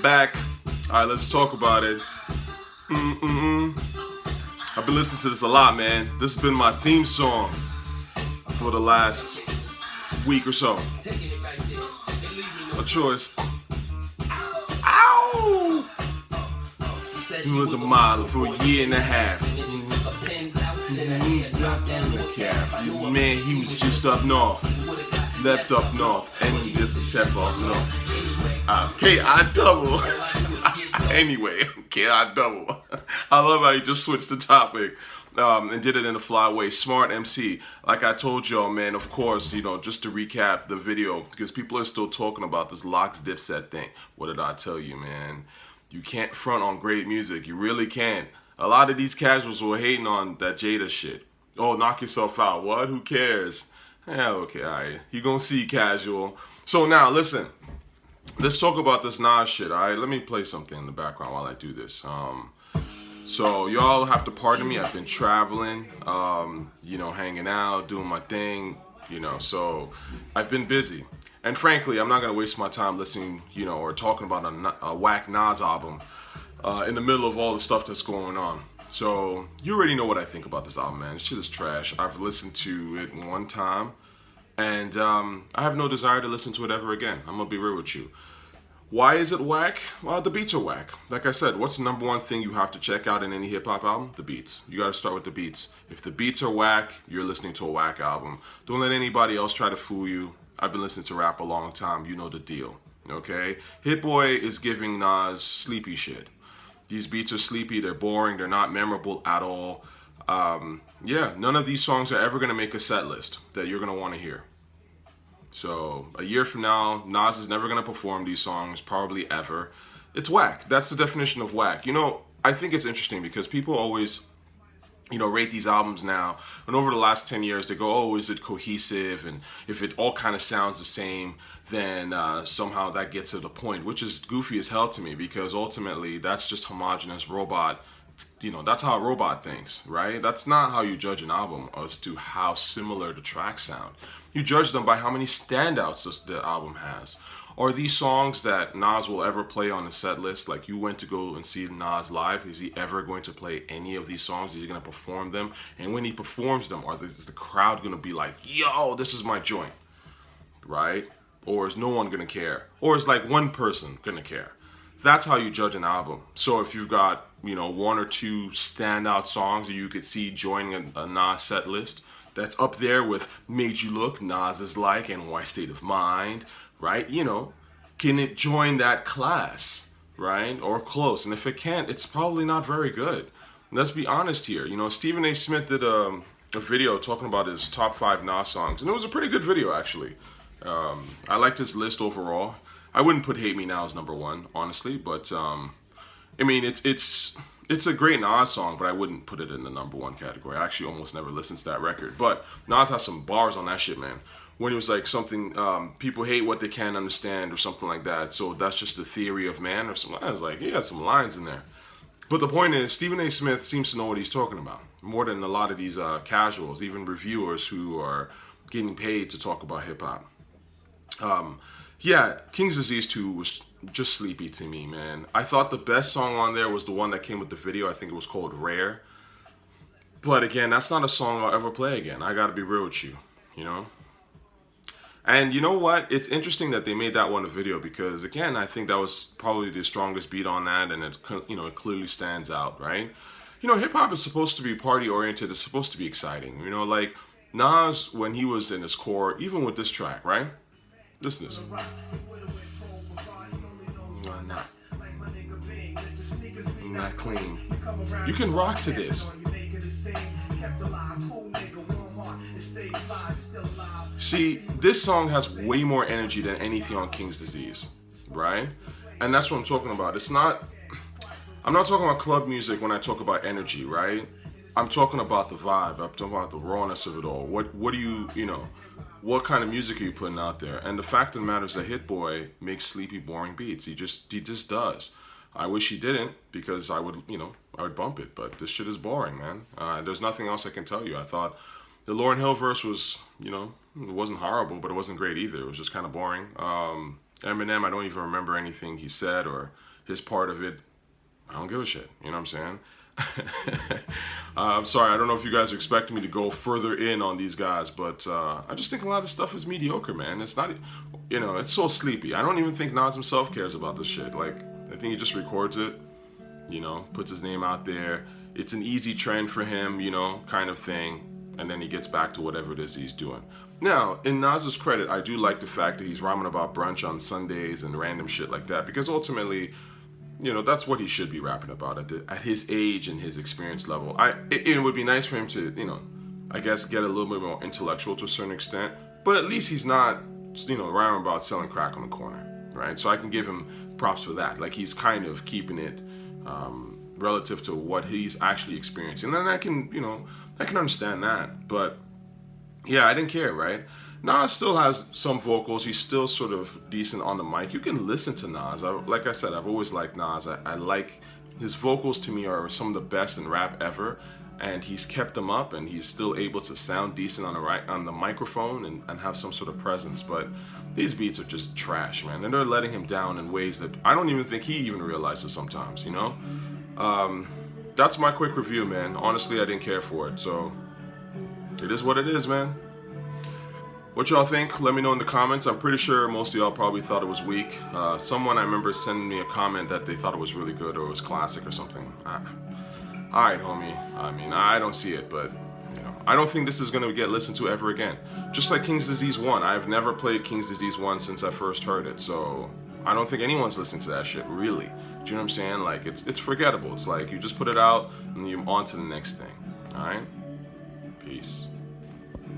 Back. All right, let's talk about it. I've been listening to this a lot, man. This has been my theme song for the last week or so. A choice. Ow! He was a model for a year and a half. Man, he was just up north. Left up north. And this is Chef off north. K.I. double. Anyway, K.I. double. I love how you just switched the topic. And did it in a fly way. Smart MC. Like I told y'all, man, of course, just to recap the video, because people are still talking about this Locks Dipset thing. What did I tell you, man? You can't front on great music. You really can't. A lot of these casuals were hating on that Jada shit. Oh, knock yourself out. What? Who cares? Yeah, okay, all right. You gonna see, casual. So now, listen. Let's talk about this Nas shit, all right? Let me play something in the background while I do this. So y'all have to pardon me. I've been traveling, hanging out, doing my thing, so I've been busy. And frankly, I'm not going to waste my time listening, or talking about a whack Nas album in the middle of all the stuff that's going on. So you already know what I think about this album, man. This shit is trash. I've listened to it one time, and I have no desire to listen to it ever again. I'm going to be real with you. Why is it whack? Well, the beats are whack. Like I said, what's the number one thing you have to check out in any hip-hop album? The beats. You gotta start with the beats. If the beats are whack, you're listening to a whack album. Don't let anybody else try to fool you. I've been listening to rap a long time. You know the deal, okay? Hit Boy is giving Nas sleepy shit. These beats are sleepy, they're boring, they're not memorable at all. None of these songs are ever gonna make a set list that you're gonna wanna hear. So a year from now, Nas is never going to perform these songs, probably ever. It's whack. That's the definition of whack. I think it's interesting because people always, rate these albums now. And over the last 10 years, they go, oh, is it cohesive? And if it all kind of sounds the same, then somehow that gets to the point, which is goofy as hell to me because ultimately that's just homogenous robot. That's how a robot thinks, right? That's not how you judge an album as to how similar the tracks sound. You judge them by how many standouts the album has. Are these songs that Nas will ever play on the set list? Like you went to go and see Nas live. Is he ever going to play any of these songs? Is he going to perform them? And when he performs them, is the crowd going to be like, yo, this is my joint, right? Or is no one going to care? Or is like one person going to care? That's how you judge an album. So if you've got, one or two standout songs that you could see joining a Nas set list, that's up there with Made You Look, Nas is Like, and Why State of Mind, right? Can it join that class, right? Or close. And if it can't, it's probably not very good. Let's be honest here. Stephen A. Smith did a video talking about his top 5 Nas songs. And it was a pretty good video, actually. I liked his list overall. I wouldn't put Hate Me Now as number 1, honestly. But, it's a great Nas song, but I wouldn't put it in the number 1 category. I actually almost never listened to that record. But Nas has some bars on that shit, man. When it was like something, people hate what they can't understand or something like that. So that's just the theory of man or something. I was like, he had some lines in there. But the point is, Stephen A. Smith seems to know what he's talking about. More than a lot of these casuals, even reviewers who are getting paid to talk about hip-hop. King's Disease 2 was just sleepy to me, man. I thought the best song on there was the one that came with the video. I think it was called Rare. But again, that's not a song I'll ever play again. I gotta be real with you, And you know what? It's interesting that they made that one a video because, again, I think that was probably the strongest beat on that, and it clearly stands out, right? Hip-hop is supposed to be party-oriented. It's supposed to be exciting. Like Nas, when he was in his core, even with this track, right? Listen to this. Not clean. You can rock to this. See, this song has way more energy than anything on King's Disease, right? And that's what I'm talking about. I'm not talking about club music when I talk about energy, right? I'm talking about the vibe. I'm talking about the rawness of it all. What do you what kind of music are you putting out there? And the fact of the matter is that Hit Boy makes sleepy, boring beats. He just does. I wish he didn't because I would bump it. But this shit is boring, man. There's nothing else I can tell you. I thought the Lauryn Hill verse was, it wasn't horrible, but it wasn't great either. It was just kind of boring. Eminem, I don't even remember anything he said or his part of it, I don't give a shit. You know what I'm saying? I'm sorry, I don't know if you guys are expecting me to go further in on these guys, but I just think a lot of stuff is mediocre, man. It's not, you know, it's so sleepy. I don't even think Nas himself cares about this shit. Like, I think he just records it, you know, puts his name out there. It's an easy trend for him, you know, kind of thing. And then he gets back to whatever it is he's doing. Now, in Nas's credit, I do like the fact that he's rhyming about brunch on Sundays and random shit like that, because ultimately, you know, that's what he should be rapping about at his age and his experience level. It would be nice for him to, you know, I guess get a little bit more intellectual to a certain extent, but at least he's not, you know, rhyming about selling crack on the corner, right? So I can give him props for that. Like, he's kind of keeping it relative to what he's actually experiencing. And then I can, you know, I can understand that. But yeah, I didn't care, right? Nas still has some vocals. He's still sort of decent on the mic. You can listen to Nas. Like I said, I've always liked Nas. I like his vocals. To me, are some of the best in rap ever, and he's kept them up, and he's still able to sound decent on the microphone and have some sort of presence. But these beats are just trash, man, and they're letting him down in ways that I don't even think he even realizes sometimes. You know, that's my quick review, man. Honestly, I didn't care for it, so it is what it is, man. What y'all think? Let me know in the comments. I'm pretty sure most of y'all probably thought it was weak. Someone I remember sending me a comment that they thought it was really good or it was classic or something. Alright, homie. I mean, I don't see it, but, you know, I don't think this is going to get listened to ever again. Just like King's Disease 1. I've never played King's Disease 1 since I first heard it, so I don't think anyone's listening to that shit, really. Do you know what I'm saying? Like, it's forgettable. It's like you just put it out and you're on to the next thing. Alright? Peace.